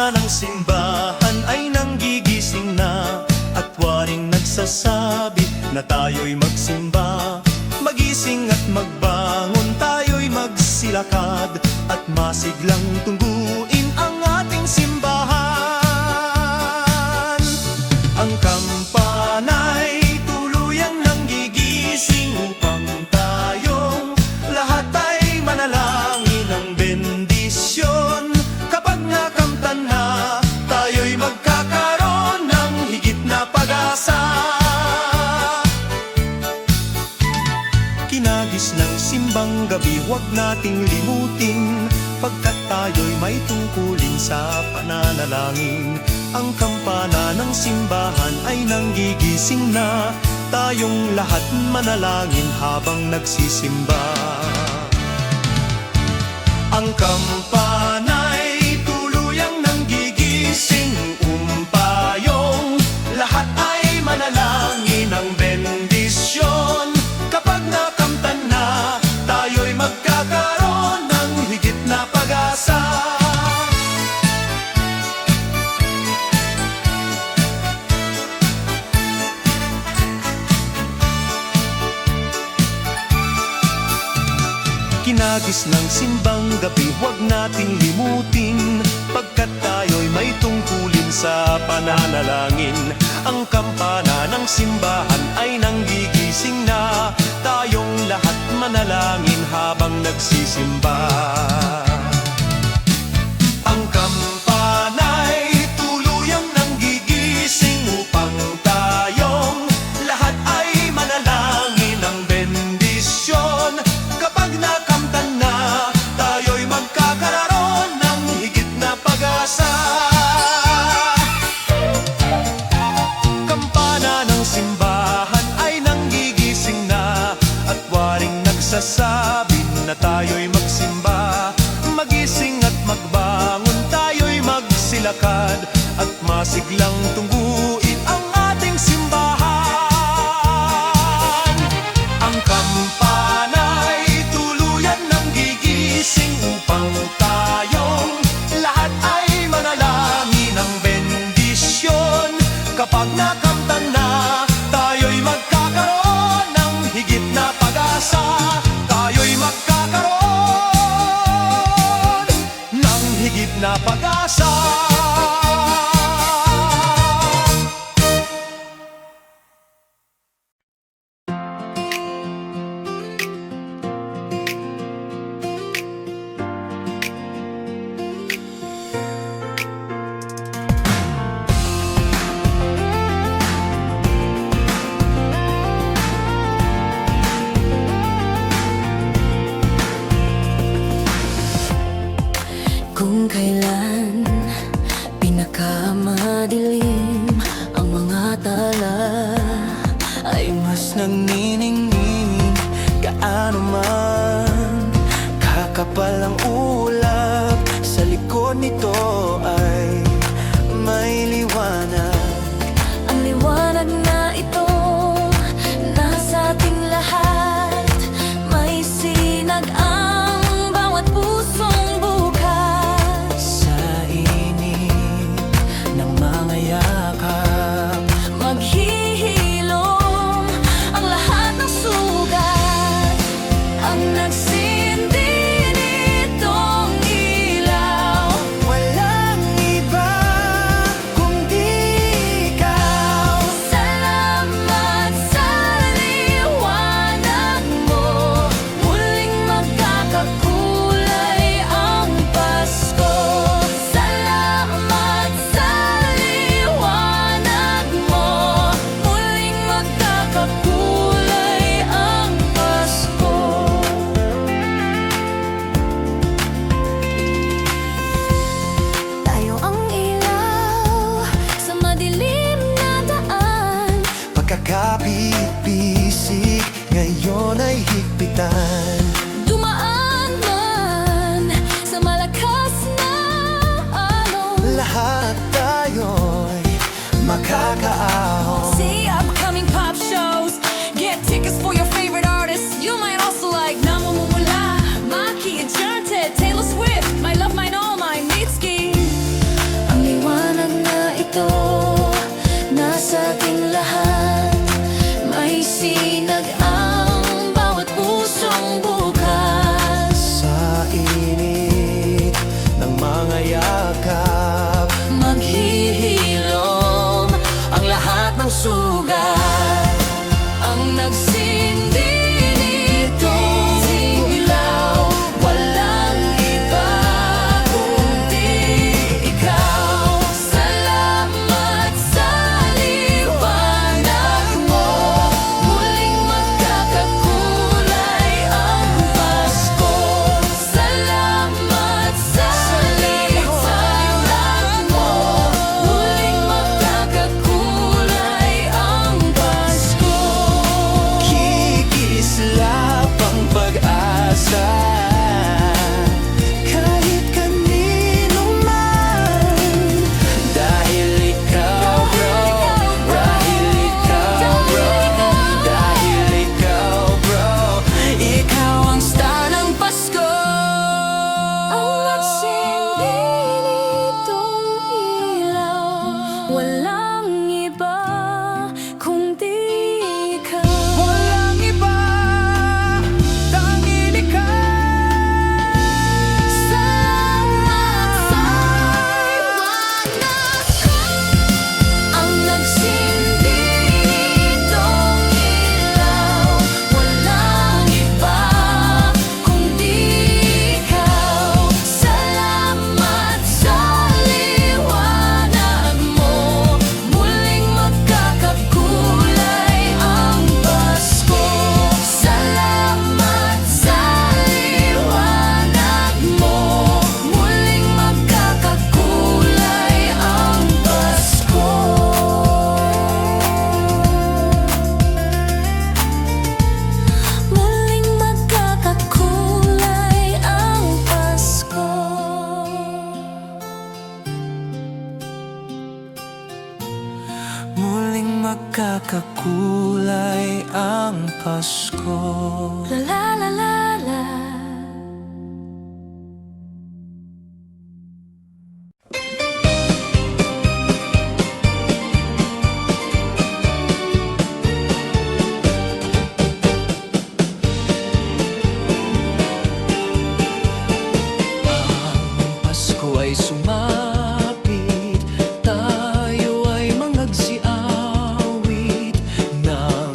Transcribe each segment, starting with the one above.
Ng simbahan ay nanggigising na at waring nagsasabi na tayo'y magsimba. Magising at magbangon, tayo'y magsilakad at masiglang tungguin ang ating simbahan. Ang kampana'y tuluyang nanggigising upang tayong lahat ay manalangin ng bendisyon. Kapag nakamtan na, tayo'y magkakaroon ng higit na pag-asa. Kinagis ng simbang gabi, huwag nating limutin, pagkat tayo'y may tungkulin sa pananalangin. Ang kampana ng simbahan ay nanggigising na, tayong lahat manalangin habang nagsisimba. Ang kampana'y tuluyang nanggigising, umpayong lahat ay manalangin ng bendisyon. Kapag nakamtan na, tayo'y magkakaroon ng higit na pag-asa. Kinagis ng simbang gabi, huwag nating limutin, pagkat tayo'y may tungkulin sa pananalangin. Ang kampana ng simbahan ay nanggigising na, tayong lahat manalangin habang nagsisimba. Ang kampana'y tuluyang nanggigising upang tayong lahat ay manalangin ng bendisyon. Kapag nakamtan na, tayo'y magkakaroon ng higit na pag-asa. Kampana ng simbahan ay nanggigising na at waring nagsasabi na tayo'y magsimba. Magising at magbangon, tayo'y magsilakad at masiglang tungguin ang ating simbahan. Ang kampana'y tuluyan ng gigising upang tayong lahat ay manalangin ng bendisyon. Kapag nakamtan na, tayo'y magkakaroon ng higit na pag-asa. Tayo'y magkakaroon ng higit na pag-asa. Kung kailan pinakamadilim ang mga tala, ay mas nagniningning gaano man kakapal ang ulap. Sa likod nito ay may liwanag. Ang liwanag na ito nasa ating lahat. May sinag ang bawat pusong bukas. Sa init ng mga yakap, maghihilom ang lahat ng sugat. Ang nagsindi nito magkakaahon. See upcoming pop shows. Get tickets for your favorite artists. You might also like Namumula, Maki, Enchanted, Taylor Swift, My Love, Mine, All Mine, Mitski. Ang liwanag na ito nasa ating lahat. May sinag ang bawat pusong bukas. Sa init ng mga yakap, Maghihilom ang lahat ng sugat. Ang nagsindi nitong ilaw, walang iba kundi ikaw. Salamat sa liwanag mo, muling magkakakulay ang Pasko. Salamat sa liwanag mo, muling magkakakulay ang Pasko. kikislap ang pag-asa. Kahit kanino man, dahil ikaw bro, dahil ikaw bro, dahil ikaw bro, Ikaw ang star ng Pasko. Ang nagsindi nitong ilaw, walang iba kundi ikaw. walang iba, tanging ikaw. Salamat sa liwanag ko. Ang nagsindi nitong ilaw, walang iba kundi ikaw. Salamat sa liwanag mo, muling magkakakulay ang Pasko. Salamat sa liwanag mo, muling magkakakulay ang Pasko. Muling magkakakulay ang Pasko. Muling magkakakulay ang Pasko. La la la la la. Pasko ay sumapit, tayo ay mangagsiawit ng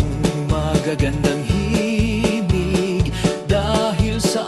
magagandang himig dahil sa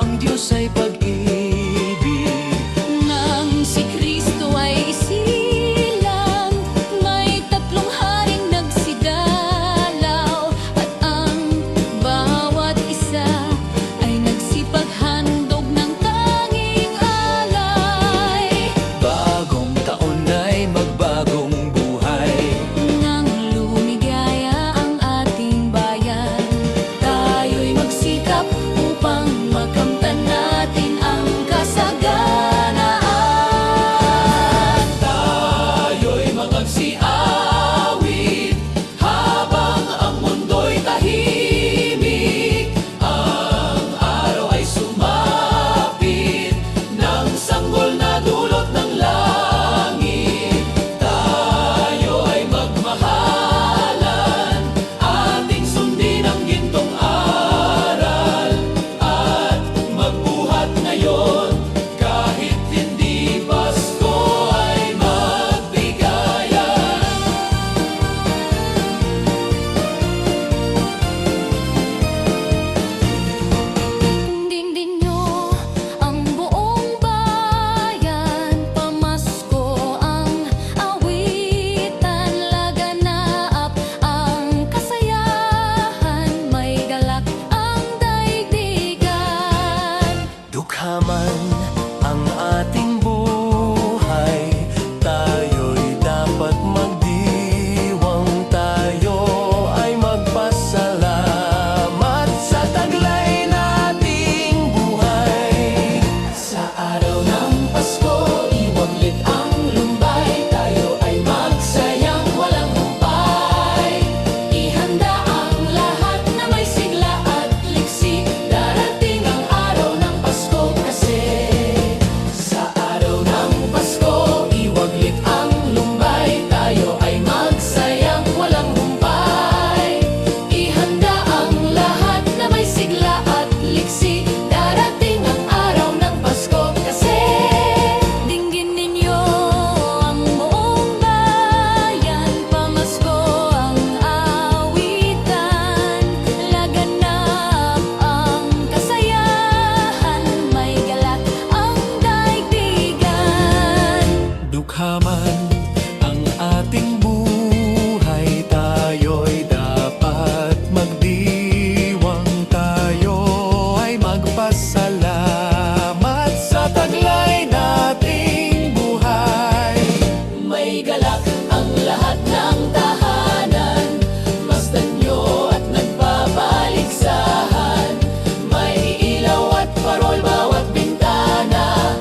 may galak ang lahat ng tahanan. Masdan nyo at nagbabaligsahan. May ilaw at parol bawat bintana,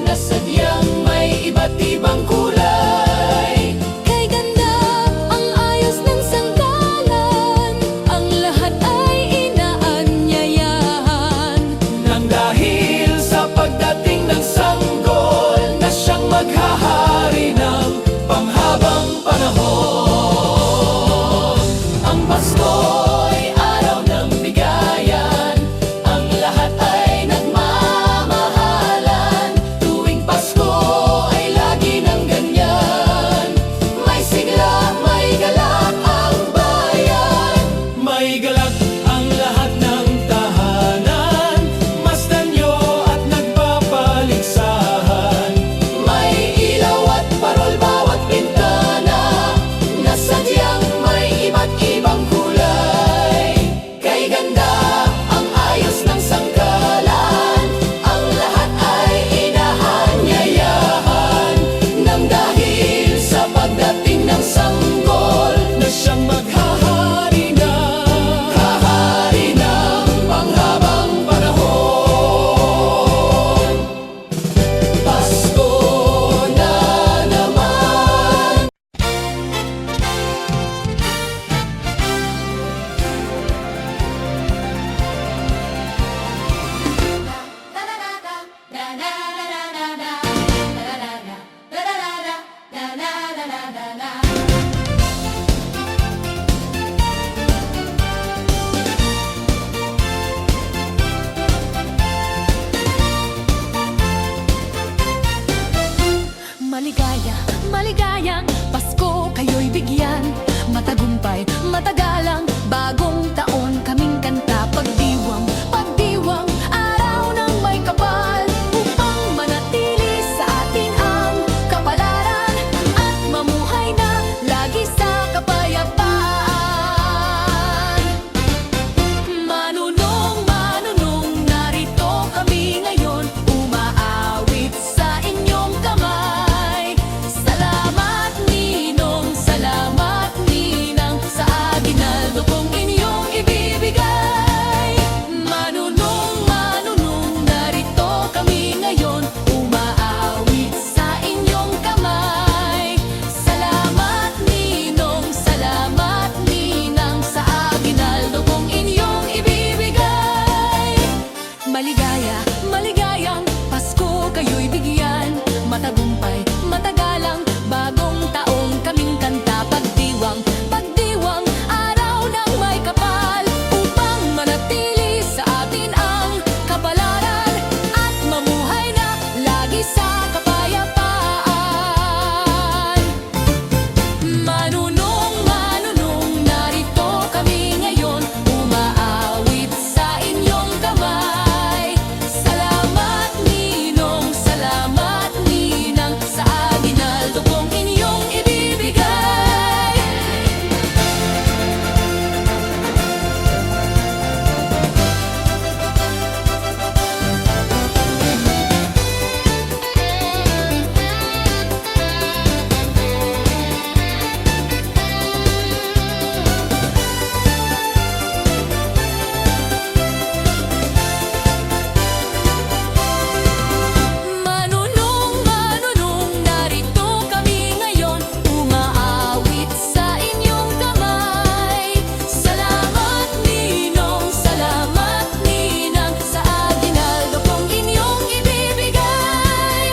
na sadyang may iba't ibang kulay. Kay ganda ang ayos ng sanggalan, ang lahat ay inaanyayahan. Nang dahil sa pagdating ng sanggol, na siyang maghahari ng panghabang panahon. Ang Pasko'y araw ng bigayan, ang lahat ay nagmamahalan. Tuwing Pasko ay lagi ng ganyan, may sigla, may galak ang bayan. May galak ang lahat ng tahanan, masdan nyo at nagpapaligsahan. May ilaw at parol bawat bintana, na sadyang may iba't ibang kulay. Kay ganda ang ayos ng sangkalan, ang lahat ay inaanyayahan. Nang dahil sa pagdating ng sanggol, na siyang maghahari ng panghabang panahon. Pasko na naman. Maligaya, maligayang Pasko kayo'y bigyan. Matagumpay, matagalang bagong taon kaming kanta. Pagdiwang, pagdiwang, araw ng may kapal, upang manatili sa atin ang kapalaran, at mamuhay na lagi sa kapayapaan. Manunong, manunong, narito kami ngayon, umaawit sa inyong kamay. Salamat ninong, salamat ninang, sa aginaldo kong inyong ibibigay. Manunong, manunong, narito kami ngayon, umaawit sa inyong kamay. Salamat ninong, salamat ninang, sa aginaldo kong inyong ibibigay. Maligaya, maligayang Pasko kayo'y bigyan. Matagumpay, matagalang bagong taong kaming kanta. Pagdiwang, pagdiwang, araw ng may kapal, upang manatili sa atin ang kapalaran, at mamuhay na lagi sa kapayapaan. Manunong, manunong, narito kami ngayon, umaawit sa inyong kamay. Salamat ninong, salamat ninang, sa aginaldo kong inyong ibibigay. Manunong, manunong, narito kami ngayon, umaawit sa inyong kamay. Salamat ninong, salamat ninang, sa aginaldo kong inyong ibibigay.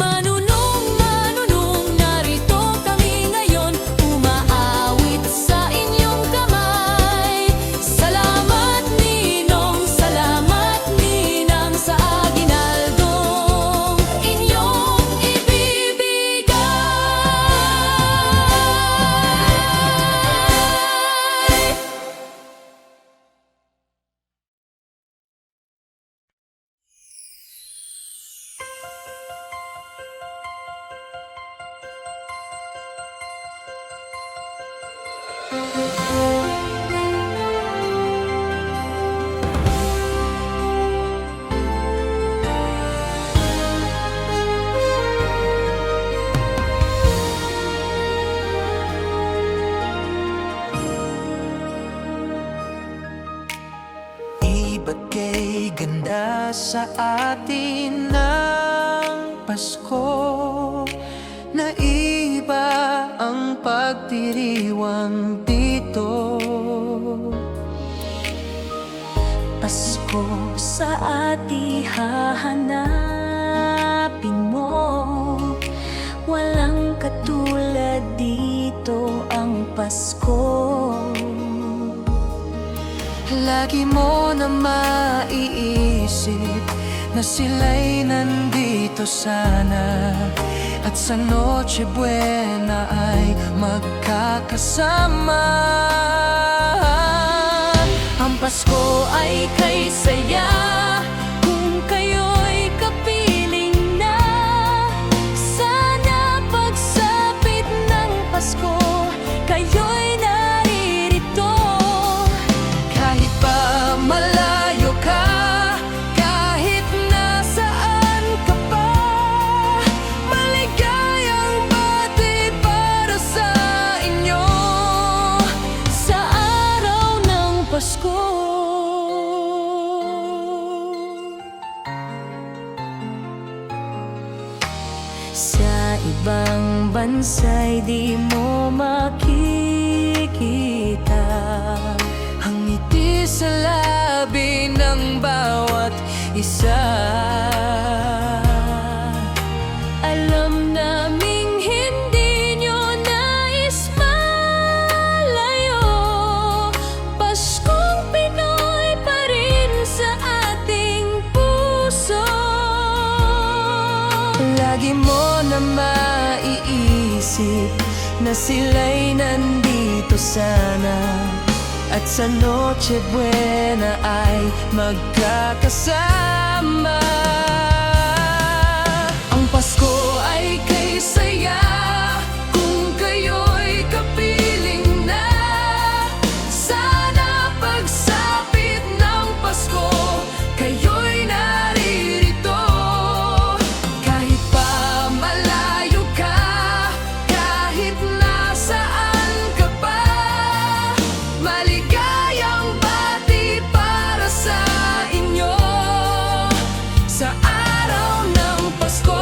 Manunong, manunong, narito kami ngayon, umaawit sa inyong kamay. Salamat ninong, salamat ninang, sa aginaldong inyong ibibigay. Ba't kay ganda sa atin ng Pasko? Na iba ang pagdiriwang dito. Pasko sa ati hahanapin mo. Walang katulad dito ang Pasko. Lagi mo na maiisip na sila'y nandito sana, at sa Noche Buena ay magkakasama. Ang Pasko ay kay saya kung kayo'y kapiling na. Sana pagsapit ng Pasko, kayo'y naririto. Kahit pa malayo ka, kahit nasaan ka pa, maligayang bati para sa inyo Sa araw ng Pasko. Sa ibang bansa'y di mo makikita ang ngiti sa labi ng bawat isa. Alam naming hindi nyo nais malayo. Paskong Pinoy pa rin sa ating puso. Lagi mo na maiisip na sila'y nandito sana, at sa Noche Buena ay magkakasama. Ang Pasko ay kay saya kung kayo'y kapiling na. Sana pagsapit ng Pasko, kayo'y naririto. Kahit pa malayo ka, kahit nasaan ka pa, maligayang bati para sa inyo sa araw ng Pasko.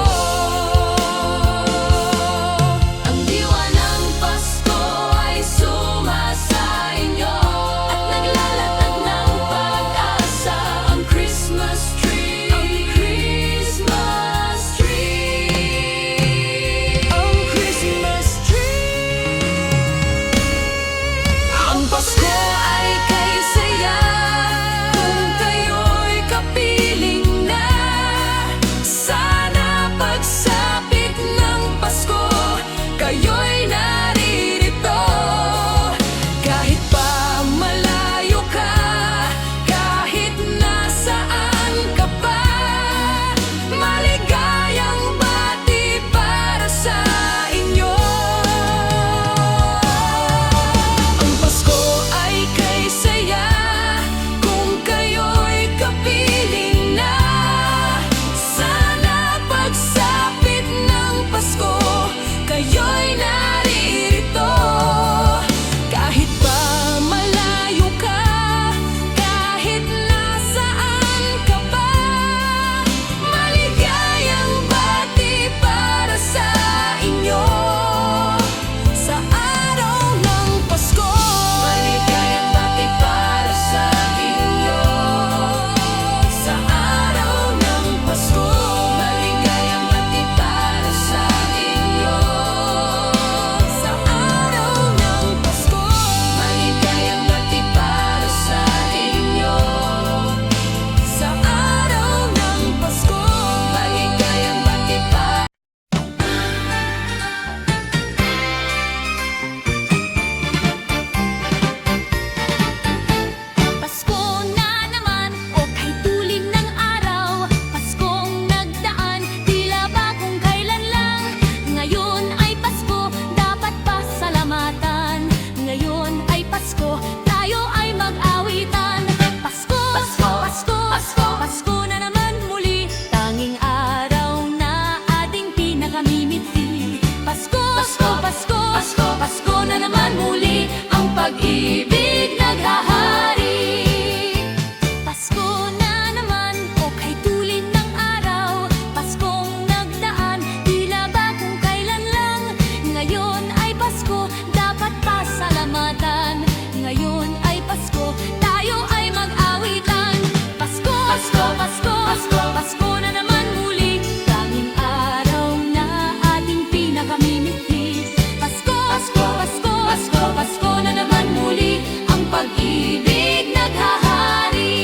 Pasko, dapat pasalamatan. Ngayon ay Pasko, tayo ay mag-awitan. Pasko, Pasko, Pasko, Pasko, Pasko na naman muli. Tanging araw na ating pinakamimiti. Pasko, Pasko, Pasko, Pasko, Pasko na naman muli. Ang pag-ibig naghahari.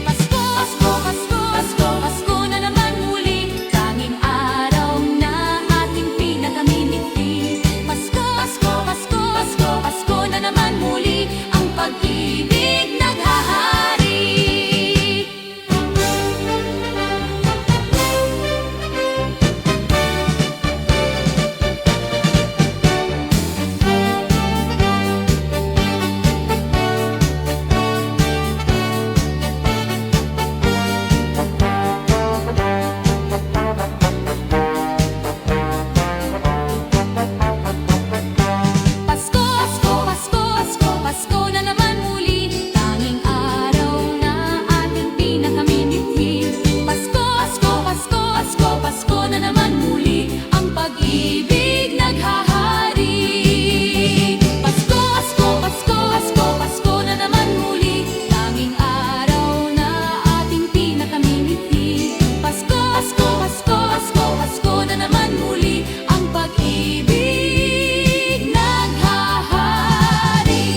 Pasko, Pasko, Pasko, Pasko, Pasko na naman muli. Tanging araw na ating pinakamimiti. Pasko, Pasko, Pasko, Pasko, Pasko na naman muli. Ang pag-ibig naghahari. Pasko, Pasko, Pasko, Pasko, Pasko na naman muli. Tanging araw na ating pinakamimiti. Pasko, Pasko, Pasko, Pasko, Pasko na naman muli. Ang pag-ibig naghahari. Pasko, Pasko, Pasko, Pasko, Pasko na naman muli. Tanging araw na ating pinakamimiti. Pasko, Pasko, Pasko, Pasko, Pasko na naman muli. Ang pag-ibig naghahari.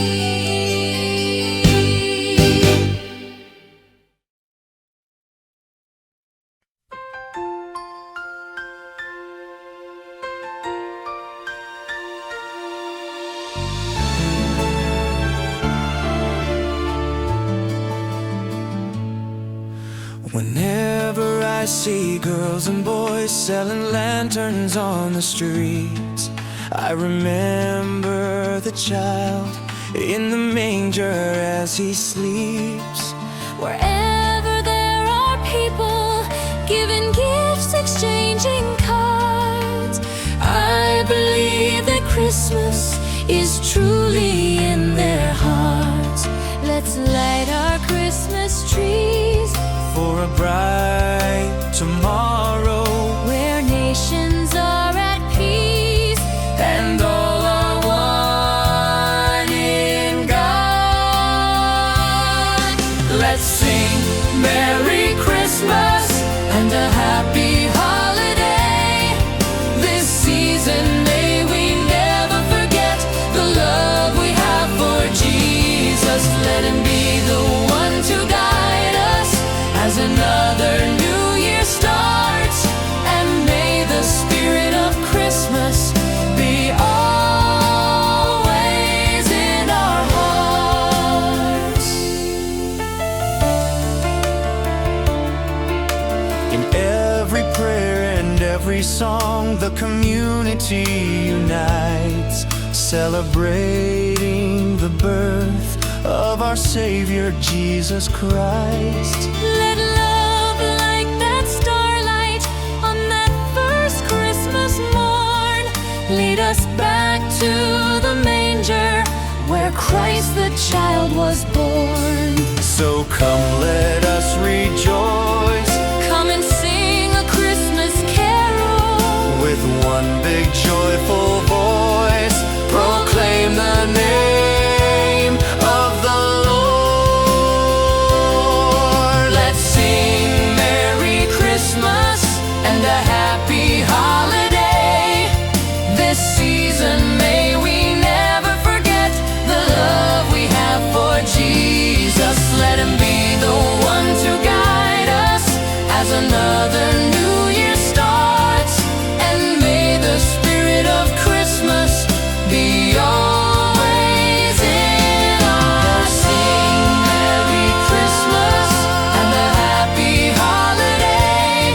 Whenever I see girls and boys selling lanterns on the streets, I remember the child in the manger as he sleeps. Wherever there are people giving gifts, exchanging cards, I believe that Christmas is truly in their hearts. Let's light our Christmas trees For a bright tomorrow, where nations are at peace and all are one in God. Let's sing Merry Christmas and a happy holiday. This season may we never forget the love we have for Jesus. Let him be the one to guide us as another new year starts, and may the spirit of Christmas be always in our hearts. In every prayer and every song, the community unites, celebrating the birth of our Savior Jesus Christ. Let love like that starlight on that first Christmas morn lead us back to the manger where Christ the child was born. So come, let us rejoice Come and sing a Christmas carol with one big joyful voice. Proclaim the name of the Lord. Let's sing Merry Christmas and a happy holiday. This season may we never forget the love we have for Jesus. Let him be the one to guide us as another new year starts, and may the spirit of Christmas be always in our sing Merry Christmas and a happy holiday.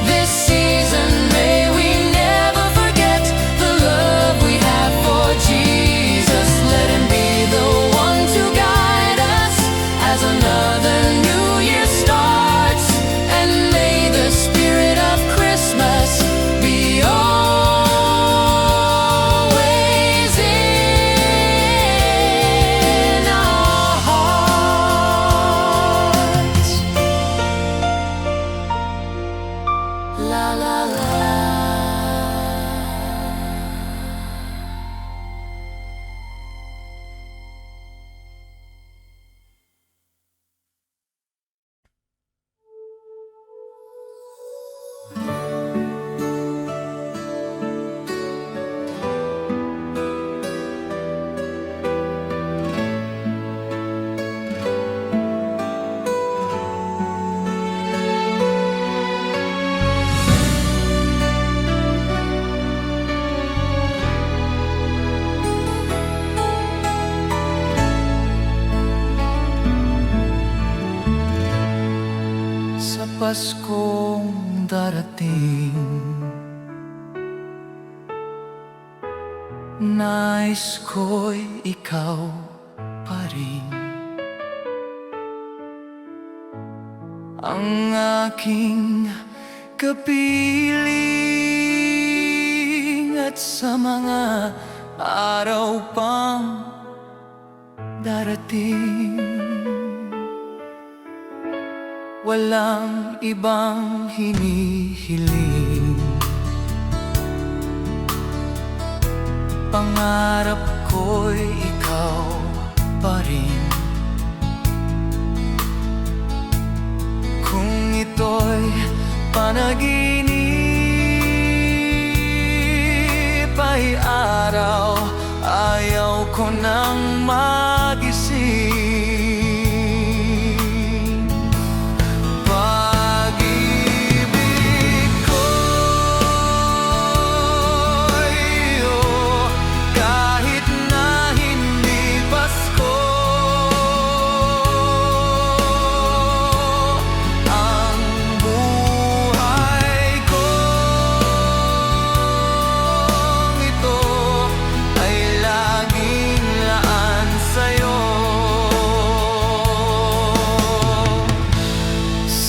This season may we never forget the love we have for Jesus. Let him be the one to guide us as another new year starts, and may the spirit Paskong darating, nais ko'y ikaw pa rin ang aking kapiling. At sa mga araw pang darating, walang ibang hinihiling. Pangarap ko'y ikaw pa rin. Kung ito'y panaginip ay araw, ayaw ko nang magising. Pag-ibig ko'y kahit na hindi Pasko, ang buhay kong ito ay laging laan sa'yo.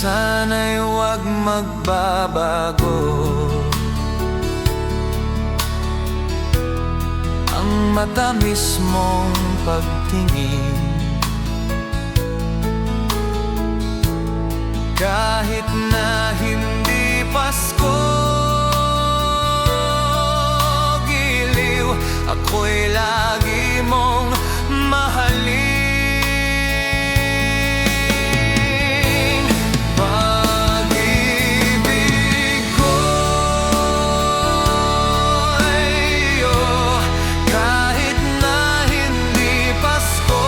Sana'y huwag magbabago ang matamis mong pagtingin. Kahit na hindi Pasko, giliw, ako'y lagi mong mahalin. Pag-ibig ko'y kahit na hindi Pasko,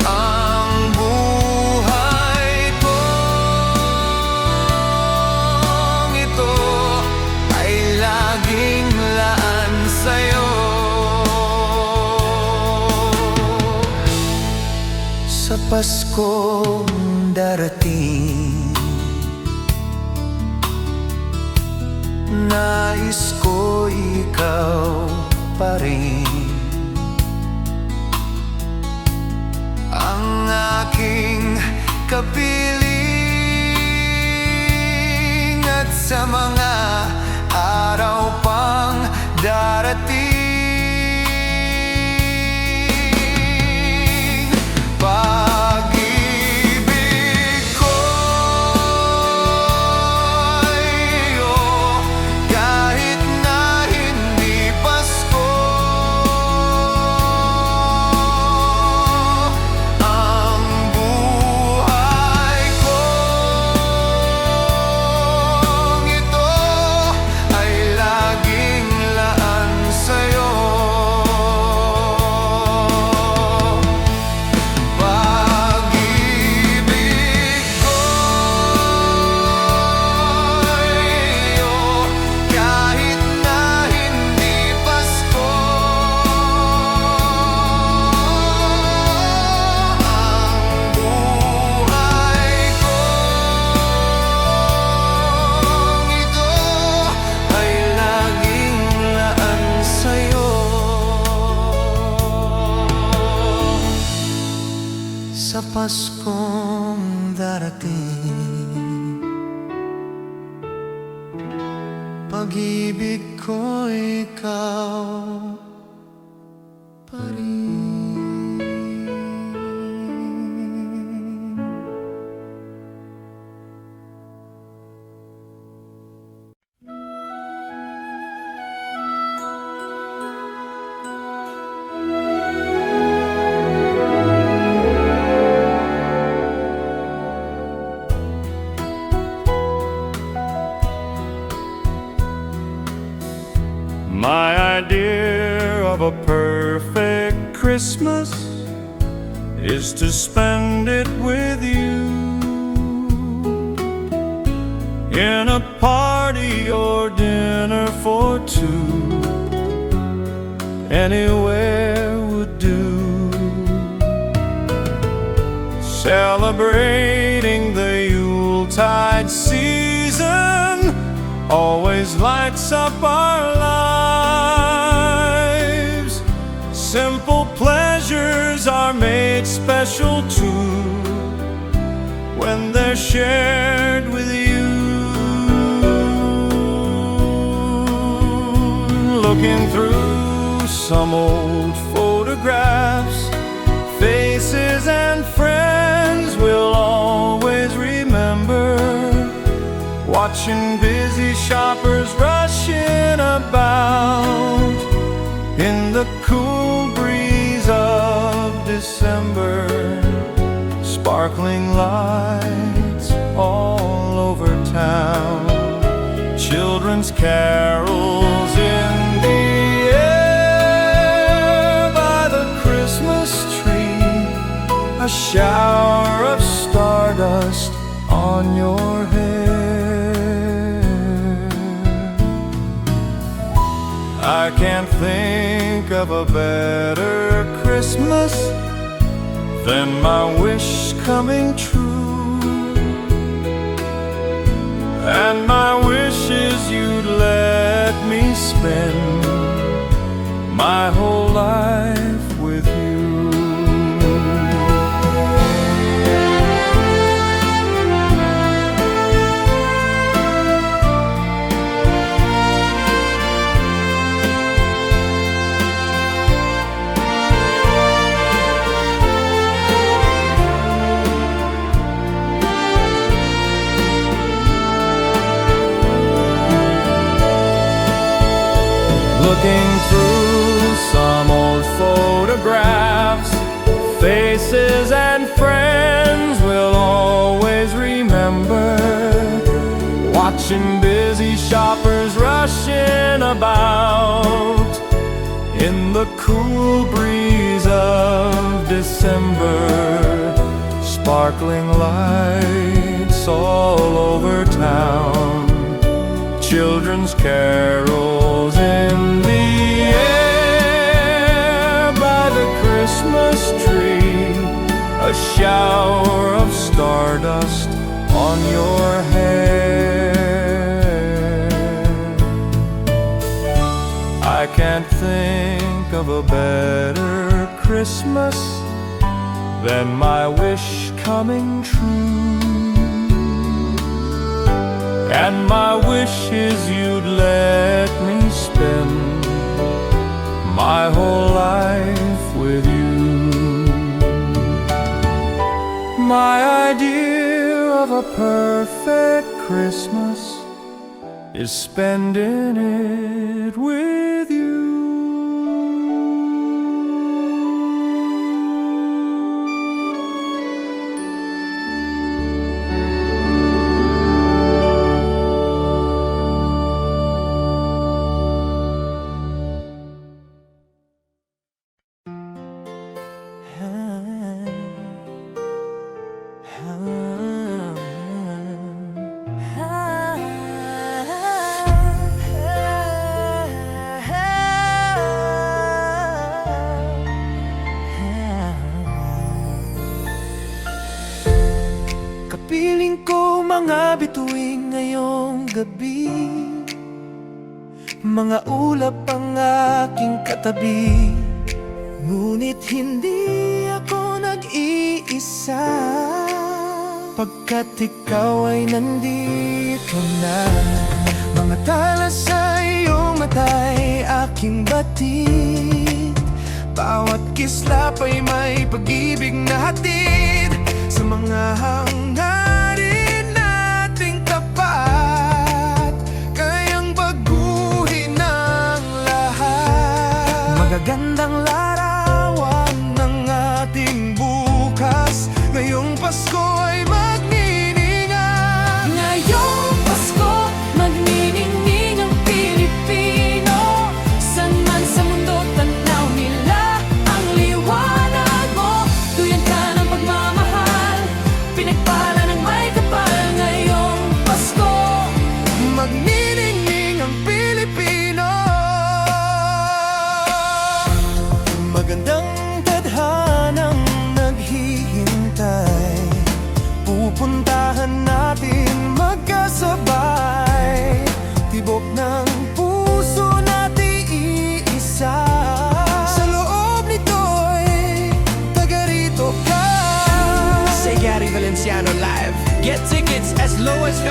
ang buhay kong ito ay laging laan sa'yo. Sa Paskong darating, nais ko ikaw pa rin ang aking kapiling. At sa mga araw pang darating, pag-ibig ko'y kahit na hindi Pasko, ang buhay kong ito ay laging laan sa'yo. Pag-ibig ko'y kahit na hindi Pasko, ang buhay kong ito ay laging laan sa'yo. Sa Paskong darating, pag-ibig ko ikaw pa rin. My idea of a perfect Christmas is to spend it with you in a party or dinner for two. Anywhere would do. celebrating the Yuletide season, always lights up our lives. Simple pleasures are made special too when they're shared with you. Looking through some old photographs, faces and friends we'll always remember. Watching busy shoppers rushing about in the cool breeze of December. Sparkling lights all over town, children's carols in the air by the Christmas tree, a shower of stardust on your hair. I can't think of a better Christmas than my wish coming true. And my wish is you'd let me spend my whole life with you. Looking through some old photographs, faces and friends we'll always remember. Watching busy shoppers rushing about in the cool breeze of December. Sparkling lights all over town, children's carols in the air by the Christmas tree, a shower of stardust on your hair. I can't think of a better Christmas than my wish coming true. And my wish is you'd let me spend my whole life with you. My idea of a perfect Christmas is spending it with you. Kapiling ko mga bituin ngayong gabi, mga ulap ang aking katabi. Ngunit hindi ako nag-iisa, pagkat ikaw ay nandito na. Mga tala sa iyong mata'y aking batid, bawat kislap ay may pag-ibig na hatid. Sa mga hangarin nating tapat, kayang baguhin ang lahat. Magagandang larawan ng ating bukas, ngayong Pasko ay magniningan. Ngayong Pasko, magniningning ang Pilipino. San man sa mundo, tanaw nila ang liwanag mo. Tuyan ka ng pagmamahal, pinagpala ng may kapal. Ngayong Pasko, magniningning ang Pilipino.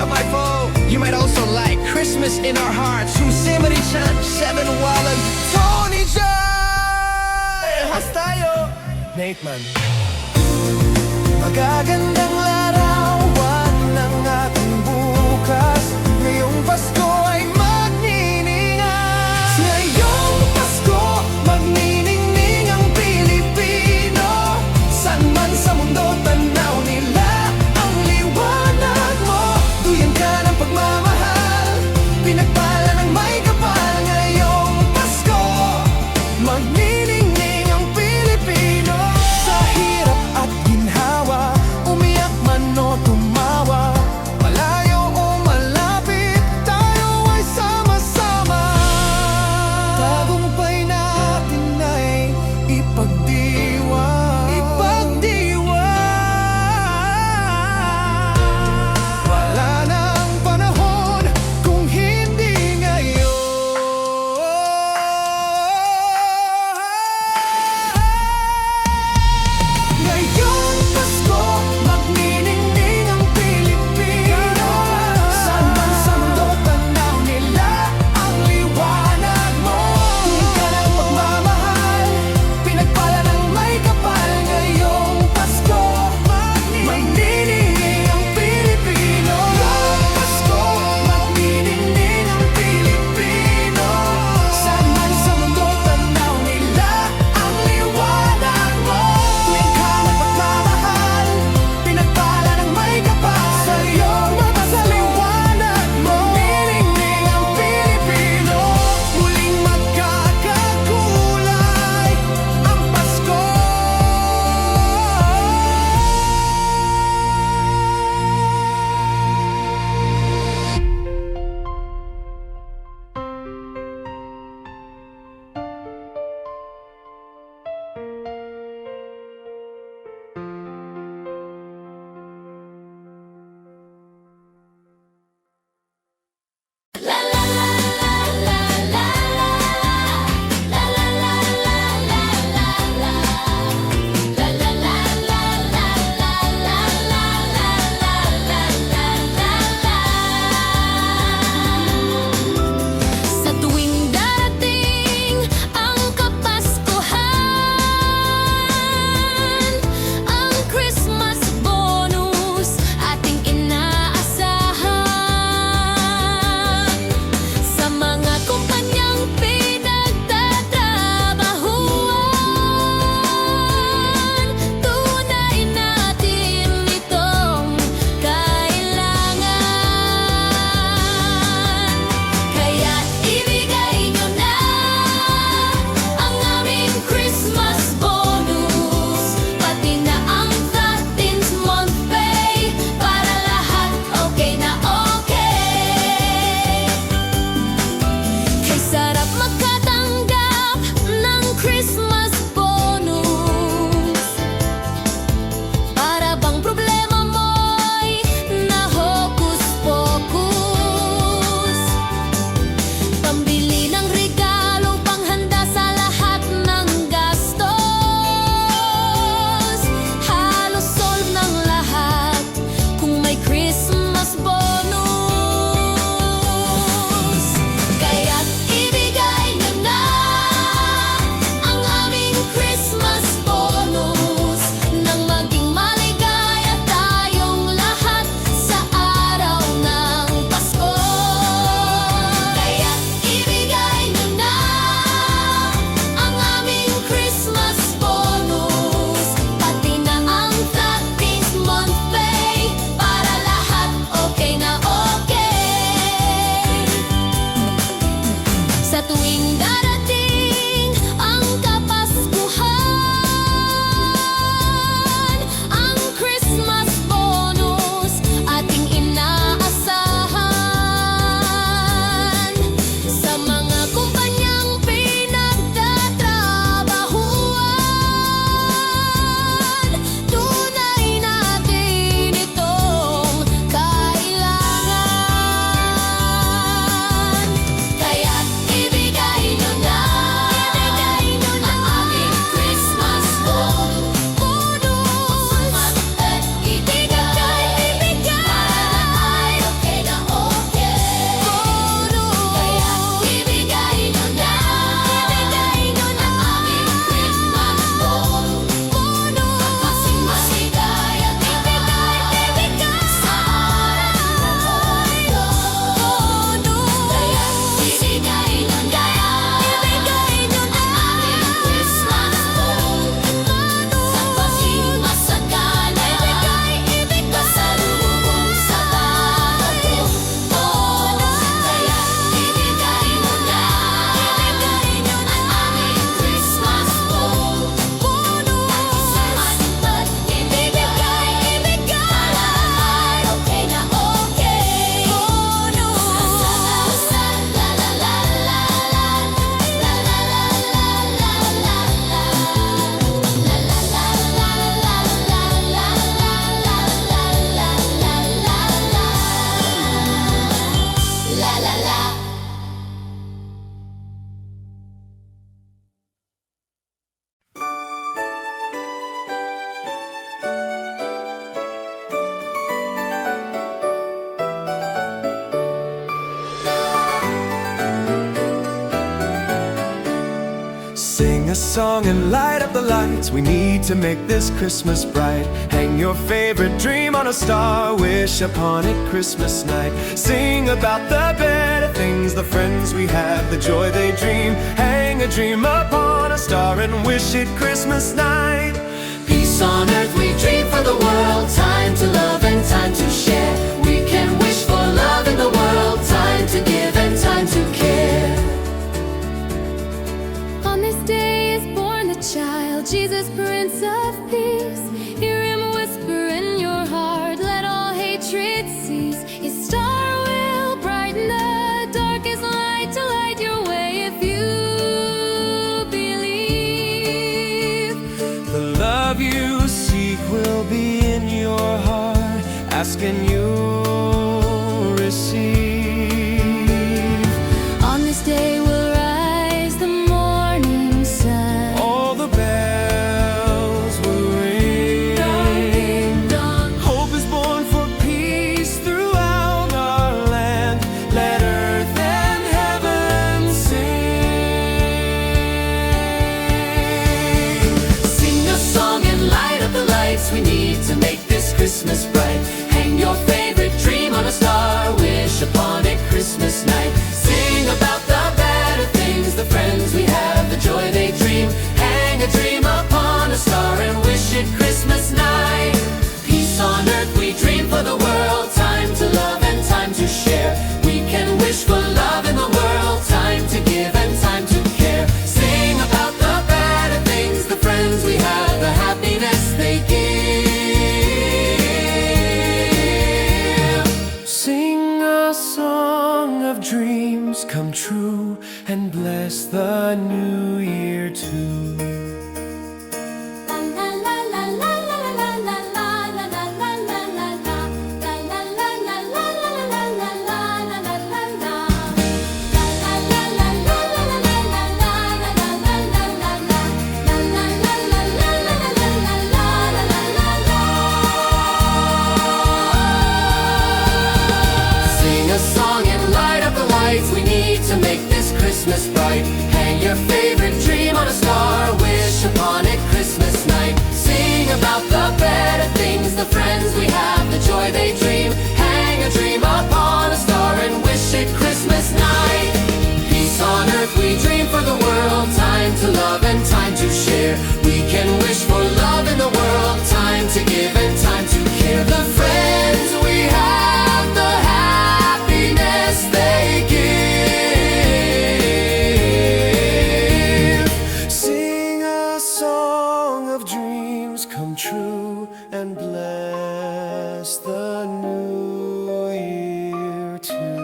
up my phone. You might also like Christmas in Our Hearts, Yosemite Chan, Seven Wallen, Tony Jaa. Has tayo, Nate Man. Magagandang larawan ng ating bukas. Ngayong Pasko ay magniningay. Ngayong Pasko, magniningning ang Pilipino. San man sa mundo, tanaw nila ang liwanag mo. Duyan ka ng pagmamahal, pinagpala ng may kapal. Ngayong Pasko, magniningning ang Pilipino. Sa hirap at ginhawa, umiyak man o tumawa, malayo o malapit, tayo Sing a song and light up the lights. We need to make this Christmas bright. Hang your favorite dream on a star. Wish upon it Christmas night. Sing about the better things, the friends we have, the joy they dream. Hang a dream upon a star and wish it Christmas night. Peace on earth we dream for the world. Time to love and time to share. We can wish for love in the world. Time to give and time to care. On this day is born the child, Jesus, Prince of Peace. Hear him whisper in your heart, let all hatred cease. His star will brighten the darkest light to light your way if you believe. The love you seek will be in your heart. Ask and you'll receive. On this day will rise the morning sun. All the bells will ring. Hope is born for peace throughout our land. Let earth and heaven sing. Sing a song and light up the lights. We need to make this Christmas bright. Hang your favorite dream on a star. Wish upon it Christmas night. Sing about the better things, the friends we have, the joy they dream. Hang a dream upon a star and wish it Christmas night. Peace on earth we dream for the world. Time to love and time to share. We can wish for love in the world. Time to give and time to care. Sing about the better things, the friends we have, the happiness they give. Sing a song of dreams come true and bless the new year too. Sing a song and light up the lights. We need to make this Christmas bright. Hang your favorite dream on a star. Wish upon it Christmas night. Sing about the better things, the friends we have, the joy they dream. Hang a dream upon a star and wish it Christmas night. Peace on earth we dream for the world. Time to love and time to share. We can wish for love in the world. Time to give and time to care. The friends we have, the happiness they give. Sing a song of dreams come true and bless the new year too.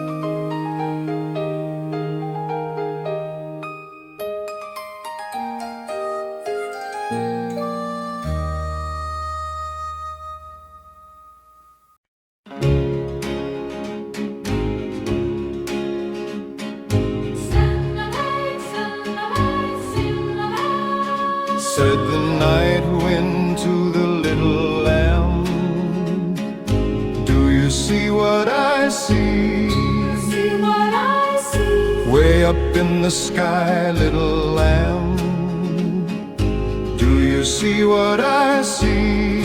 Said the night wind to the little lamb, do you see what I see? Way up in the sky, little lamb, do you see what I see?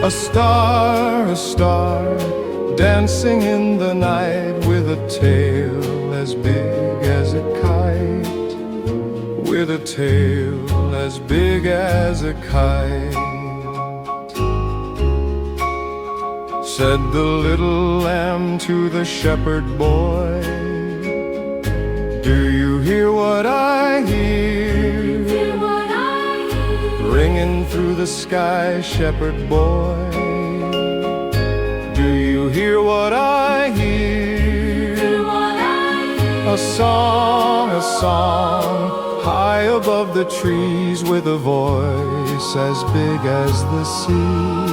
A star, dancing in the night with a tail as big as a kite. With a tail as big as a kite. Said the little lamb to the shepherd boy, do you hear what I hear? Ringing through the sky, shepherd boy, do you hear what I hear? A song, high above the trees, with a voice as big as the sea.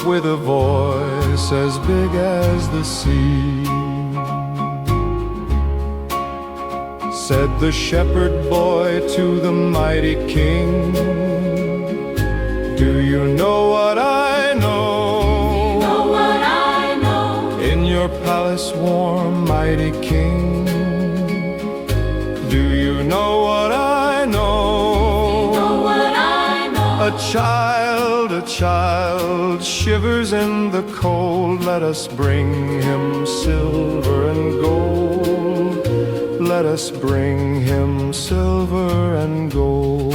With a voice as big as the sea. Said the shepherd boy to the mighty king, do you know what I know? In your palace warm, mighty king, do you A child shivers in the cold. Let us bring him silver and gold. Let us bring him silver and gold.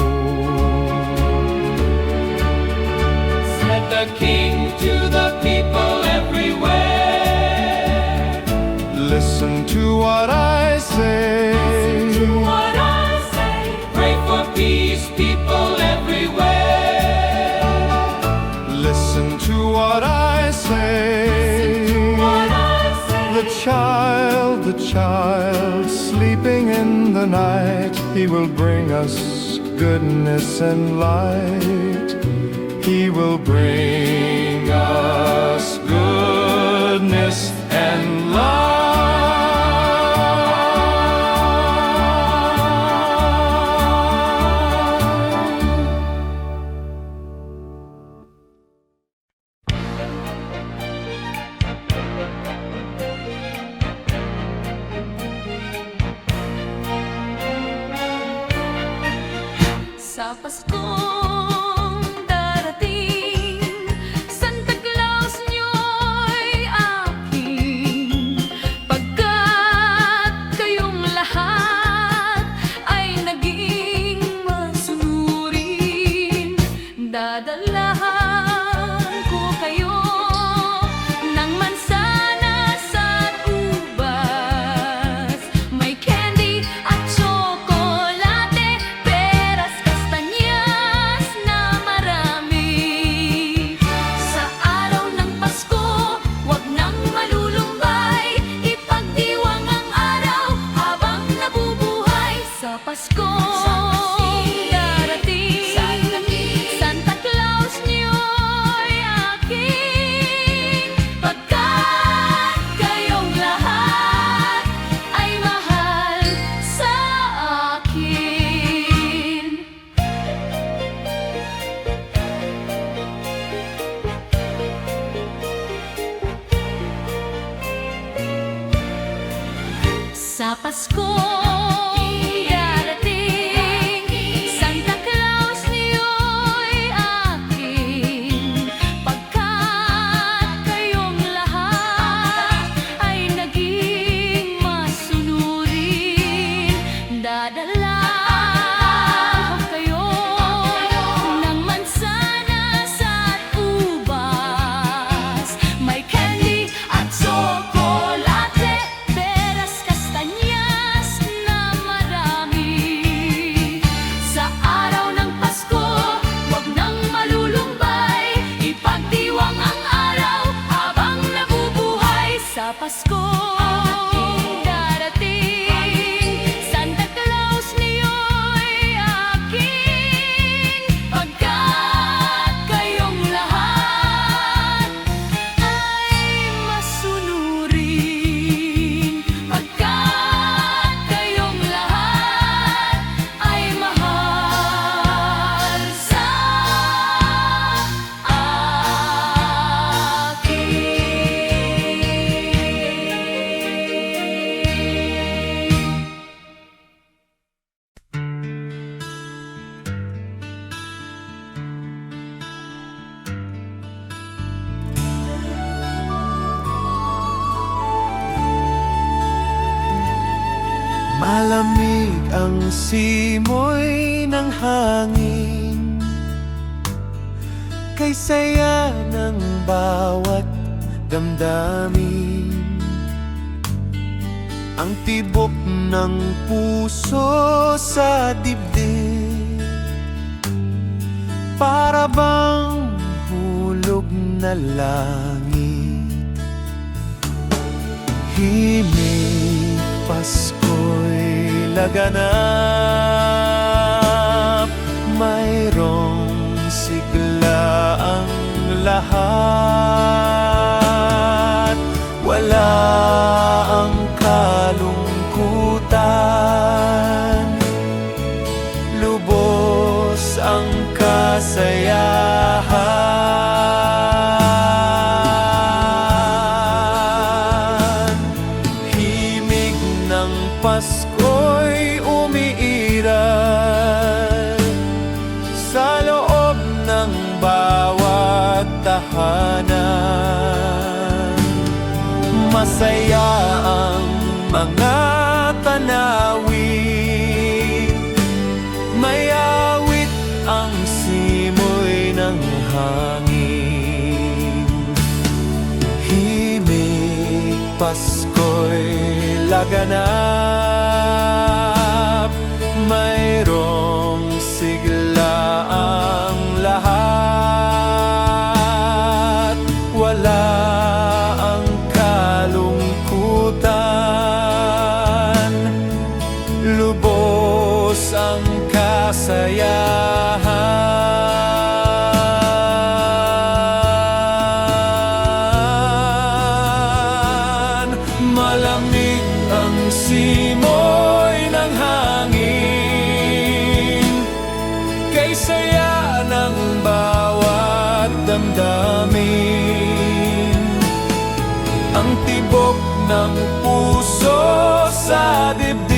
Said the king to the people everywhere. Listen to what I say. What I say, pray for peace, people everywhere. Listen to what I say. What I say, The child sleeping in the night. He will bring us goodness and light. He will bring us goodness and light. Sa Paskong darating, Santa Claus niyo'y aking. Pagkat kayong lahat ay naging masunurin, dadalahan ko kayo ng mansanas at ubas. May candy at tsokolate, peras, kastanyas na marami. Sa araw ng Pasko, wag nang malulumbay, ipagdiwang ang araw habang nabubuhay. Sa Pasko darating, Santa Claus niyo'y aking. Pagkat kayong lahat ay mahal sa akin. Sa Pasko darating, Santa Claus niyo'y aking. Pagkat kayong lahat ay naging masunurin, dadala ko kayo ng mansanas at ubas. May candy at tsokolate, peras, kastanyas na marami. Sa araw ng Pasko, wag nang malulumbay, ipagdiwang ang araw habang nabubuhay. Sa Pasko darating, Santa Claus niyo'y aking. Pagkat kayong lahat ay masunurin, pagkat kayong lahat ay mahal sa akin. Malamig ang simoy ng hangin, kay saya ng bawat damdamin. Ang tibok ng puso sa dibdib, para bang hulog na langit. Himig Pasko'y laganap, mayroong sigla ang lahat. Wala ang kalungkutan, lubos ang kasayahan. Himig ng Pasko'y umiiral sa loob ng tanawin. May awit ang simoy ng hangin. Himig Pasko'y laganap, mayroong sigla ang lahat. Wala ang kalungkutan, lubos ang kasayahan. Malamig ang simoy ng hangin, kay saya ng bawat damdamin. Ang tibok ng puso sa dibdib,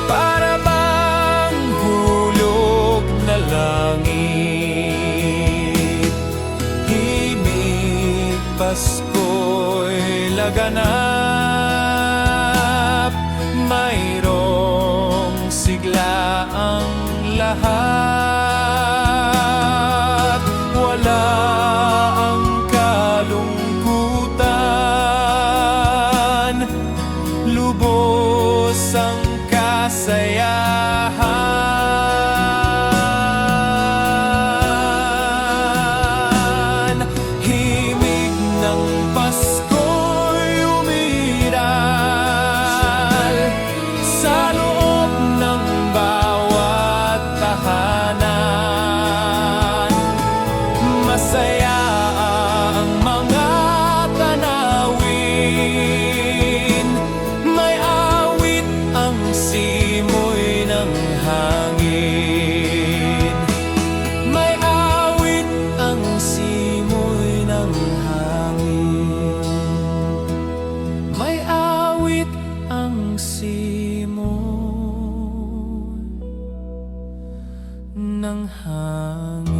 para bang hulog na langit. Himig Pasko'y laganap, mayroong sigla ang lahat. Wala ang kalungkutan, lubos ang kasayahan. Himig ng Pasko'y umiral sa loob ng bawat tahanan. Masaya ang mga tanawin, may awit ang simoy ng hangin. May awit ang simoy ng hangin. May awit ang simoy ng hangin.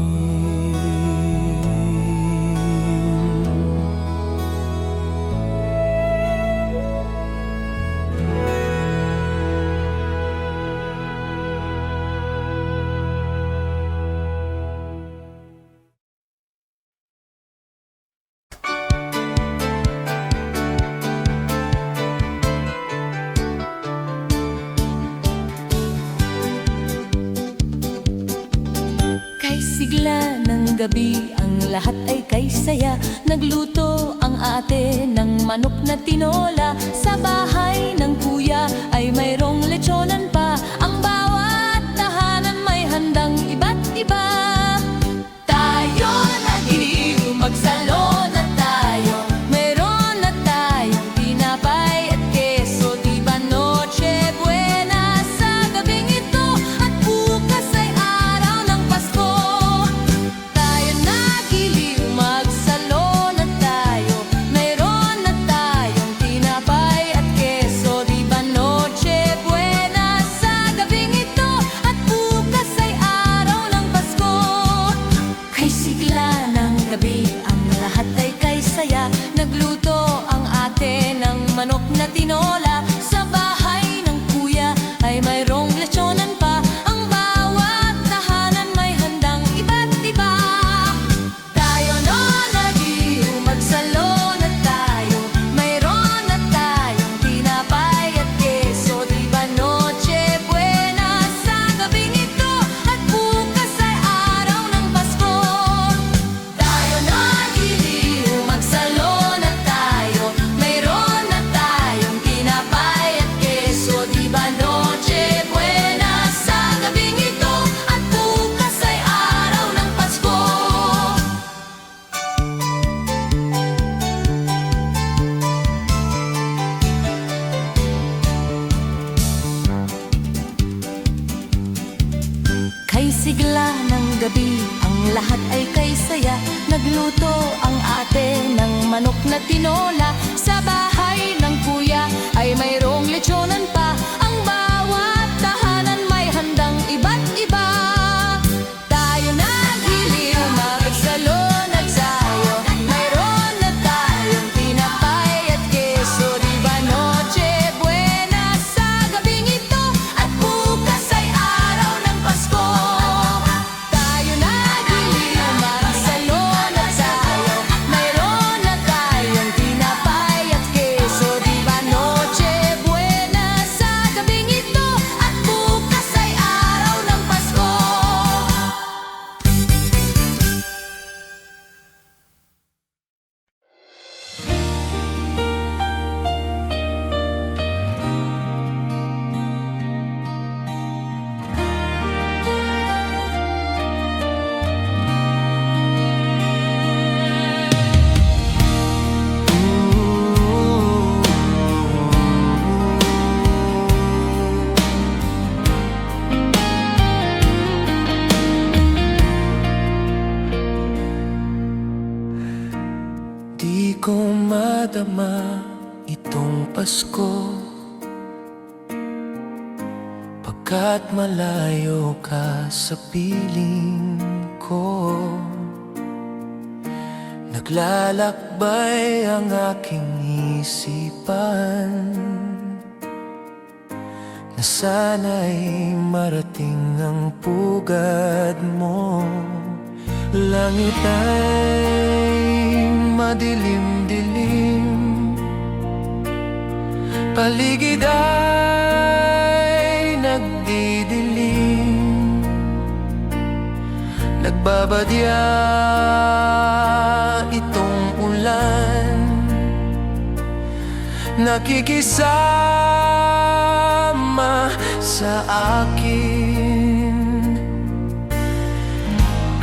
Kay sigla ng gabi, ang lahat ay kay saya. Nagluto ang ate ng manok na tinola. Sa bahay ng kuya ay mayroong lechonan pa. Ang bawat tahanan may handang iba't iba. Tayo nagiliw, magsalo na tayo. Mayroon na tayong tinapay at keso. Di ba Noche Buena sa gabing ito? At bukas ay araw ng Pasko. Tayo nagiliw, magsalo na tayo. Mayroon na tayong tinapay at keso. Di ba Noche Buena sa gabing ito? At bukas ay araw ng Pasko. Kay sigla ng gabi, ang lahat ay kay saya. Nagluto ang ate ng manok na tinola. Sa bahay ng kuya ay mayroong lechonan pa. Ang bawat tahanan may handang iba't iba. Tayo no nagiliw, magsalo na tayo. Mayroon na tayong tinapay at keso. Di ba Noche Buena sa gabing ito? At bukas ay araw ng Pasko. Tayo nagiliw, magsalo na tayo. Mayroon na tayong tinapay at keso. Di ba Noche Buena sa gabing ito? At bukas ay araw ng Pasko. Kay sigla ng gabi, ang lahat ay kay saya. Nagluto ang ate ng manok na tinola. Sa bahay ng kuya ay mayroong lechonan pa. Ang bawat tahanan may handang iba't iba. Tayo nagiliw, magsalo na tayo. Mayroon na tayong tinapay at keso. Di ba Noche Pasko, pagkat malayo ka sa piling ko. Naglalakbay ang aking isipan na sana'y marating ang pugad mo. Langit ay madilim-dilim, paligid ay nagdidilim, nagbabadya itong ulan, nakikisama sa akin.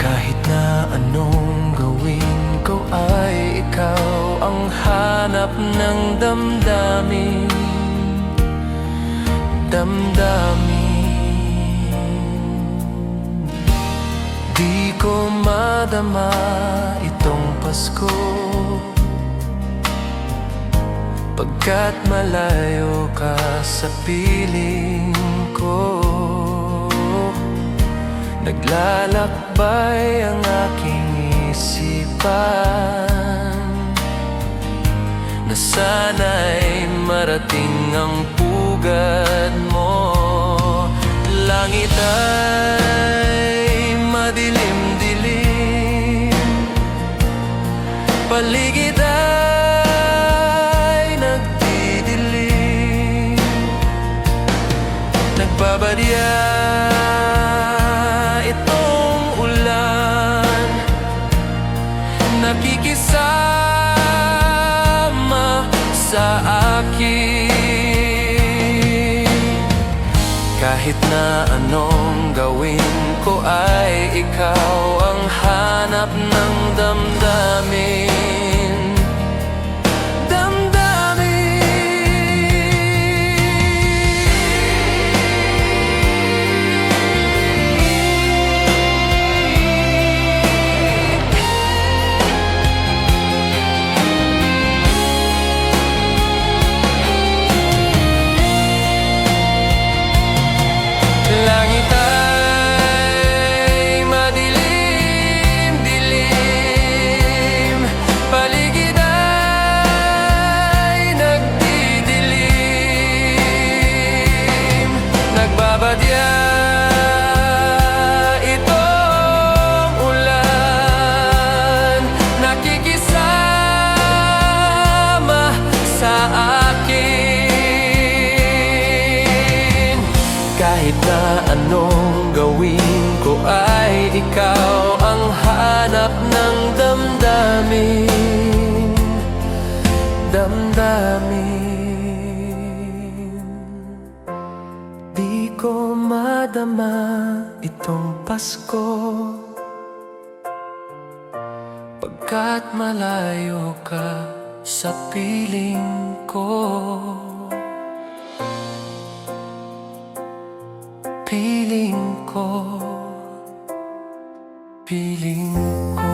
Kahit na anong gawin ko ay ikaw ang hanap ng damdamin. Di ko madama itong Pasko, pagkat malayo ka sa piling ko. Naglalakbay ang aking isipan na sana'y marating ang pugad mo. Langit ay madilim-dilim, paligid ay nagdidilim, nagbabadya itong ulan, nakikisama sa akin. Kahit na anong gawin ko ay ikaw ang hanap ng damdamin. Langit ay madilim-dilim, paligid ay nagdidilim, nagbabadya itong ulan, nakikisama sa akin. Kahit na anong gawin ko ay ikaw ang hanap ng damdamin. Di ko madama itong Pasko, pagkat malayo ka sa piling ko. Piling ko, piling ko.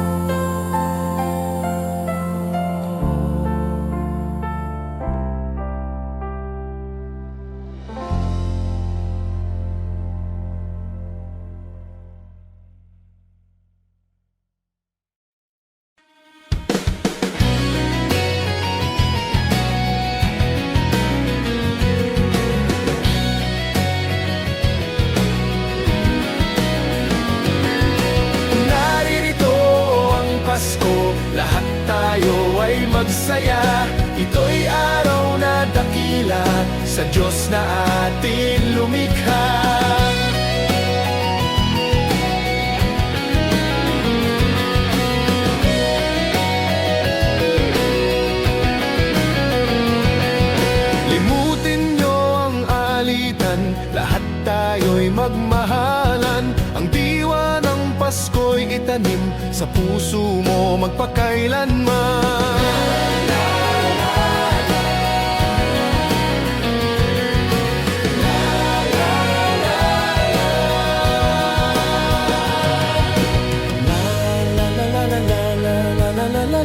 Lahat tayo ay magsaya. Ito'y araw na dakila sa Diyos na atin lumikha. Limutin nyo ang alitan, lahat tayo'y magmahalan. Ang diwa ng Pasko'y itanim sa puso mo magpakailanman. La la la la la la la la la la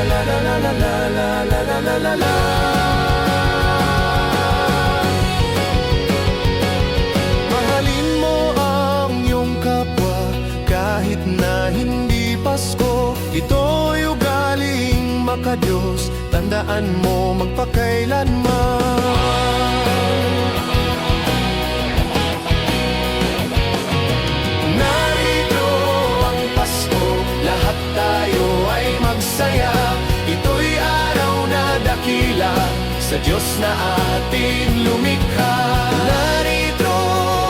la la la la. la la. Mahalin mo ang iyong kapwa kahit na hindi Pasko. Ito'y ugaling makadiyos, tandaan mo magpakailanman. Narito ang Pasko, lahat tayo ay magsaya. Ito'y araw na dakila sa Diyos na ating lumikha. Narito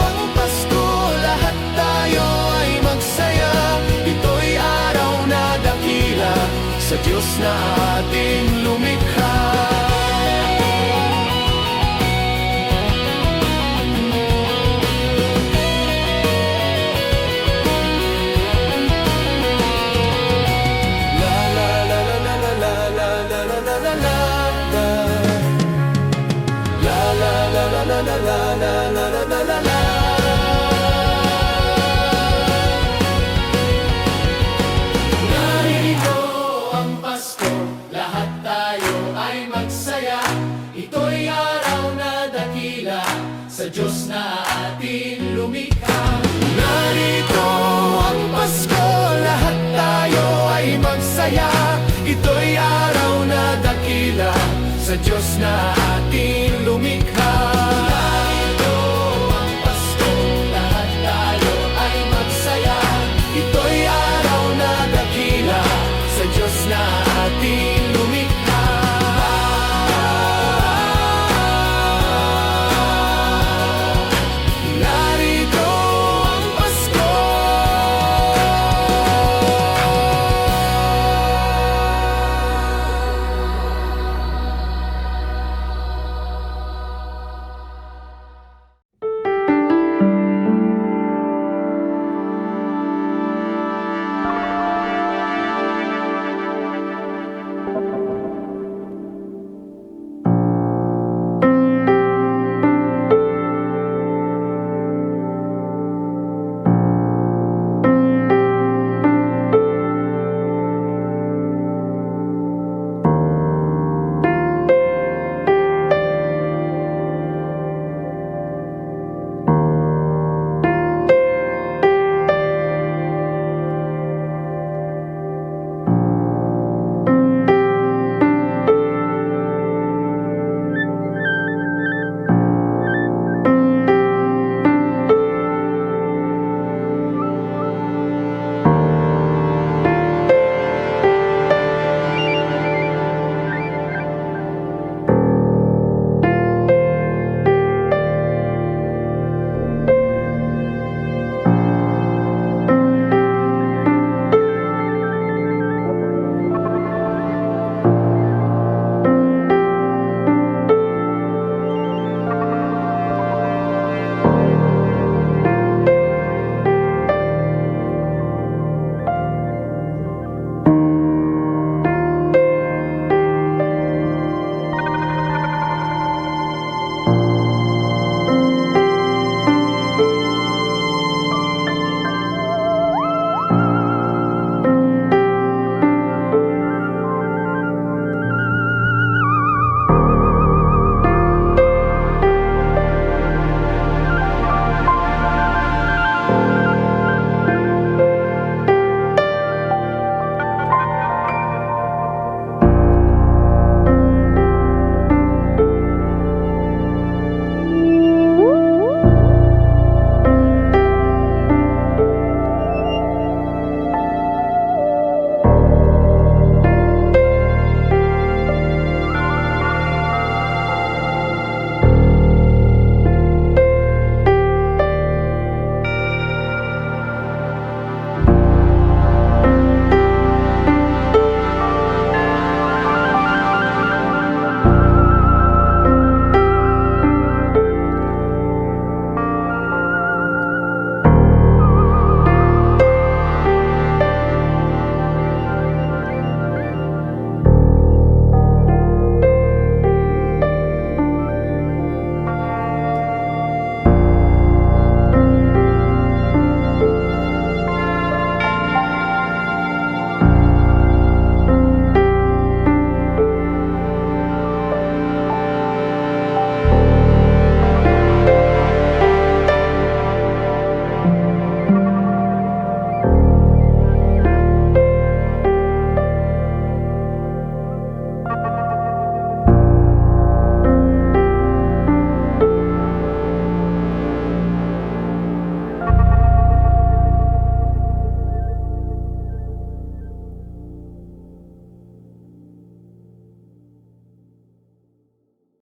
ang Pasko, lahat tayo ay magsaya. Ito'y araw na dakila sa Diyos na ating lumikha. Narito ang Pasko, lahat tayo ay magsaya. Ito'y araw na dakila sa Diyos na ating lumikha. Narito ang Pasko, lahat tayo ay magsaya. Ito'y araw na dakila sa Diyos na ating lumikha.